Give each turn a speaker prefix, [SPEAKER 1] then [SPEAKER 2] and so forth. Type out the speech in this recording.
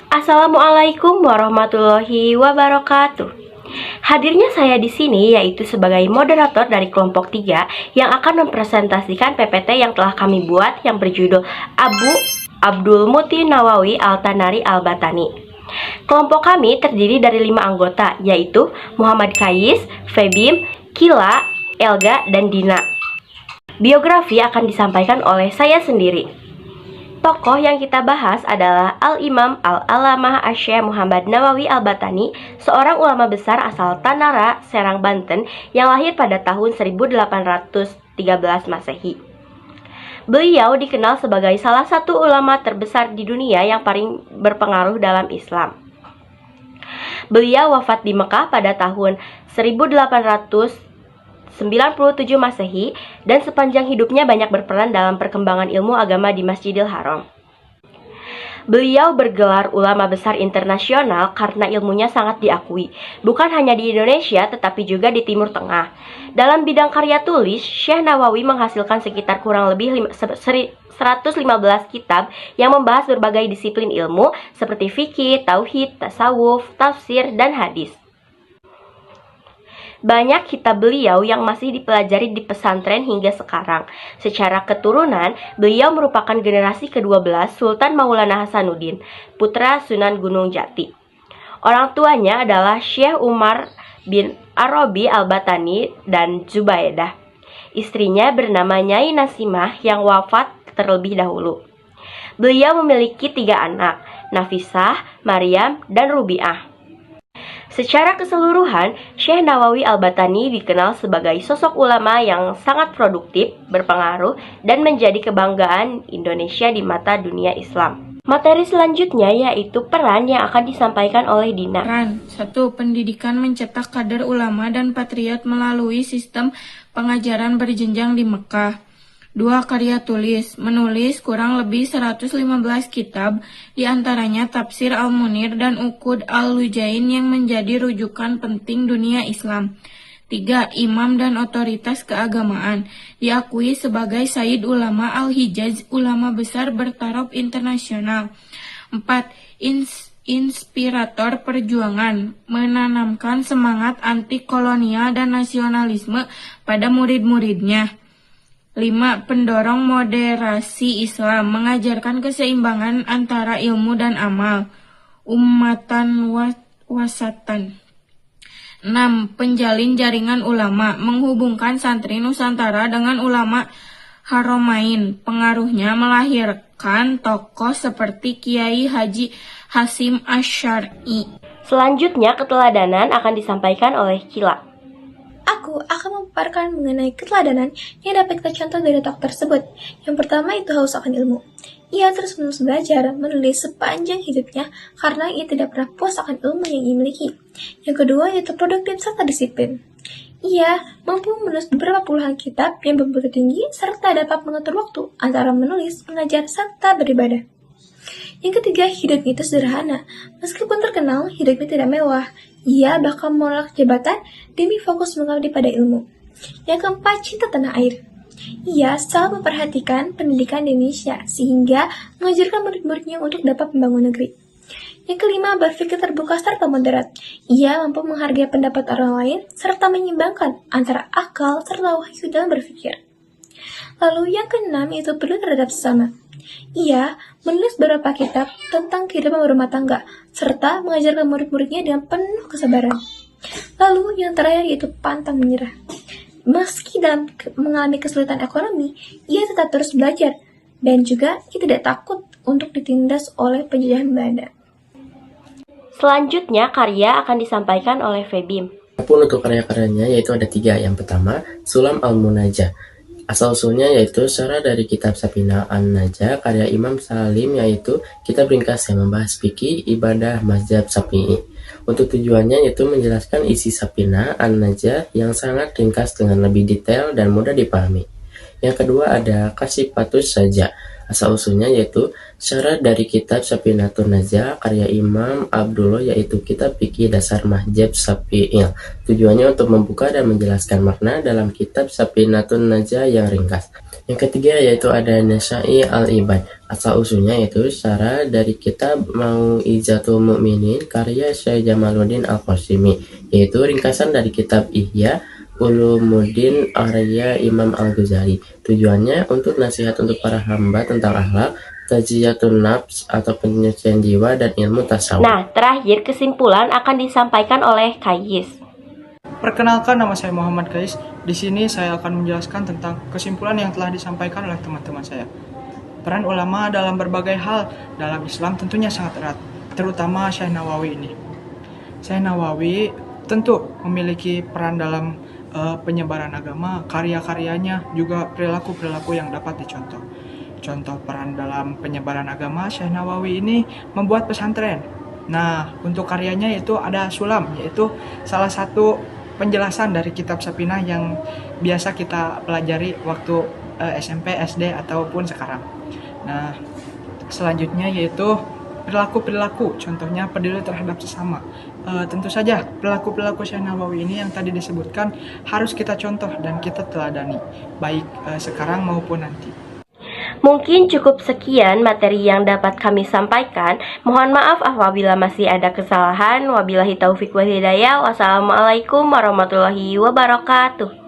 [SPEAKER 1] Assalamualaikum warahmatullahi wabarakatuh. Hadirnya saya di sini yaitu sebagai moderator dari kelompok 3 yang akan mempresentasikan PPT yang telah kami buat yang berjudul Abu Abdul Muti Nawawi Al-Tanari Al-Batani. Kelompok kami terdiri dari 5 anggota, yaitu Muhammad Kais, Febim, Kila, Elga, dan Dina. Biografi akan disampaikan oleh saya sendiri. Tokoh yang kita bahas adalah Al-Imam Al-Alamah Asy-Syaikh Muhammad Nawawi Al-Batani, seorang ulama besar asal Tanara, Serang, Banten, yang lahir pada tahun 1813 Masehi. Beliau dikenal sebagai salah satu ulama terbesar di dunia yang paling berpengaruh dalam Islam. Beliau wafat di Mekah pada tahun 1897 Masehi dan sepanjang hidupnya banyak berperan dalam perkembangan ilmu agama di Masjidil Haram. Beliau bergelar ulama besar internasional karena ilmunya sangat diakui, bukan hanya di Indonesia tetapi juga di Timur Tengah. Dalam bidang karya tulis, Syekh Nawawi menghasilkan sekitar kurang lebih 115 kitab yang membahas berbagai disiplin ilmu seperti fikih, tauhid, tasawuf, tafsir, dan hadis. Banyak kitab beliau yang masih dipelajari di pesantren hingga sekarang. Secara keturunan, beliau merupakan generasi ke-12 Sultan Maulana Hasanuddin, putra Sunan Gunung Jati. Orang tuanya adalah Syekh Umar bin Arabi Al-Batani dan Zubaidah. Istrinya bernama Nyai Nasimah yang wafat terlebih dahulu. Beliau memiliki 3 anak, Nafisah, Maryam, dan Rubi'ah. Secara keseluruhan, Syekh Nawawi Al-Batani dikenal sebagai sosok ulama yang sangat produktif, berpengaruh, dan menjadi kebanggaan Indonesia di mata dunia Islam. Materi selanjutnya yaitu peran yang akan disampaikan oleh Dina.
[SPEAKER 2] Peran 1. Pendidikan mencetak kader ulama dan patriot melalui sistem pengajaran berjenjang di Mekah. 2. Karya tulis, menulis kurang lebih 115 kitab, diantaranya Tafsir Al-Munir dan Uqud Al-Lujain yang menjadi rujukan penting dunia Islam. 3. Imam dan otoritas keagamaan, diakui sebagai Sayyid Ulama Al-Hijaz, ulama besar bertaraf internasional. 4. Inspirator perjuangan, menanamkan semangat anti kolonial dan nasionalisme pada murid-muridnya. 5. Pendorong moderasi Islam, mengajarkan keseimbangan antara ilmu dan amal, ummatan wasatan. 6. Penjalin jaringan ulama, menghubungkan santri Nusantara dengan ulama Haramain. Pengaruhnya melahirkan tokoh seperti Kiai Haji Hasyim Asy'ari.
[SPEAKER 1] Selanjutnya, keteladanan akan disampaikan oleh Kila.
[SPEAKER 3] Aku akan memaparkan mengenai keteladanan yang dapat kita contoh dari tokoh tersebut. Yang pertama itu haus akan ilmu. Ia terus-menerus belajar, menulis sepanjang hidupnya karena ia tidak pernah puas akan ilmu yang ia miliki. Yang kedua yaitu produktif serta disiplin. Ia mampu menulis beberapa puluhan kitab yang bermutu tinggi serta dapat mengatur waktu antara menulis, mengajar, serta beribadah. Yang ketiga, hidupnya itu sederhana. Meskipun terkenal, hidupnya tidak mewah. Ia bahkan menolak jabatan demi fokus mengabdi pada ilmu. Yang keempat, cinta tanah air. Ia selalu memperhatikan pendidikan di Indonesia sehingga mengajarkan murid-muridnya untuk dapat membangun negeri. Yang kelima, berpikir terbuka serta moderat. Ia mampu menghargai pendapat orang lain serta menyeimbangkan antara akal serta wahyu dalam berpikir. Lalu yang keenam yaitu peduli terhadap sesama. Ia menulis beberapa kitab tentang kehidupan berumah tangga, serta mengajarkan murid-muridnya dengan penuh kesabaran. Lalu yang terakhir yaitu pantang menyerah. Meski dalam mengalami kesulitan ekonomi, ia tetap terus belajar, dan juga ia tidak takut untuk ditindas oleh penjajahan Belanda.
[SPEAKER 1] Selanjutnya, karya akan disampaikan oleh Febim.
[SPEAKER 4] Adapun untuk karya-karyanya yaitu ada 3. Yang pertama, Sulam Al-Munajah. Asal-usulnya yaitu syarah dari kitab Safina An-Najah karya Imam Salim, yaitu kitab ringkas yang membahas fikih ibadah mazhab Syafi'i. Untuk tujuannya yaitu menjelaskan isi Safina An-Najah yang sangat ringkas dengan lebih detail dan mudah dipahami. Yang kedua ada Kasifatus Saja. Asal-usulnya yaitu syarat dari kitab Safinatun Najah karya Imam Abdullah, yaitu kitab fikih dasar Mahjab Syafi'iyah. Tujuannya untuk membuka dan menjelaskan makna dalam kitab Safinatun Najah yang ringkas. Yang ketiga yaitu ada Nasyai al-Ibad. Asal-usulnya yaitu syarat dari kitab Mau'izatul Mu'minin karya Syekh Jamaluddin Al-Qasimi, yaitu ringkasan dari kitab Ihya Ulumuddin Arya Imam Al-Ghazali. Tujuannya untuk nasihat untuk para hamba tentang akhlak, tazkiyatun nafs atau penyucian jiwa, dan ilmu tasawuf.
[SPEAKER 1] Nah, terakhir kesimpulan akan disampaikan oleh Kayis.
[SPEAKER 5] Perkenalkan, nama saya Muhammad Kais. Di sini saya akan menjelaskan tentang kesimpulan yang telah disampaikan oleh teman-teman saya. Peran ulama dalam berbagai hal dalam Islam tentunya sangat erat, terutama Syekh Nawawi ini. Syekh Nawawi tentu memiliki peran dalam penyebaran agama, karya-karyanya juga perilaku-perilaku yang dapat dicontoh. Contoh peran dalam penyebaran agama, Syekh Nawawi ini membuat pesantren. Nah, untuk karyanya itu ada Sulam, yaitu salah satu penjelasan dari kitab Safinah yang biasa kita pelajari waktu SMP, SD, ataupun sekarang. Nah, selanjutnya yaitu perilaku-perilaku, contohnya peduli terhadap sesama. Tentu saja perilaku-perilaku Syekh Nawawi ini yang tadi disebutkan harus kita contoh dan kita teladani, baik sekarang maupun nanti.
[SPEAKER 1] Mungkin cukup sekian materi yang dapat kami sampaikan. Mohon maaf apabila masih ada kesalahan. Wabillahi taufiq wal hidayah. Wassalamualaikum warahmatullahi wabarakatuh.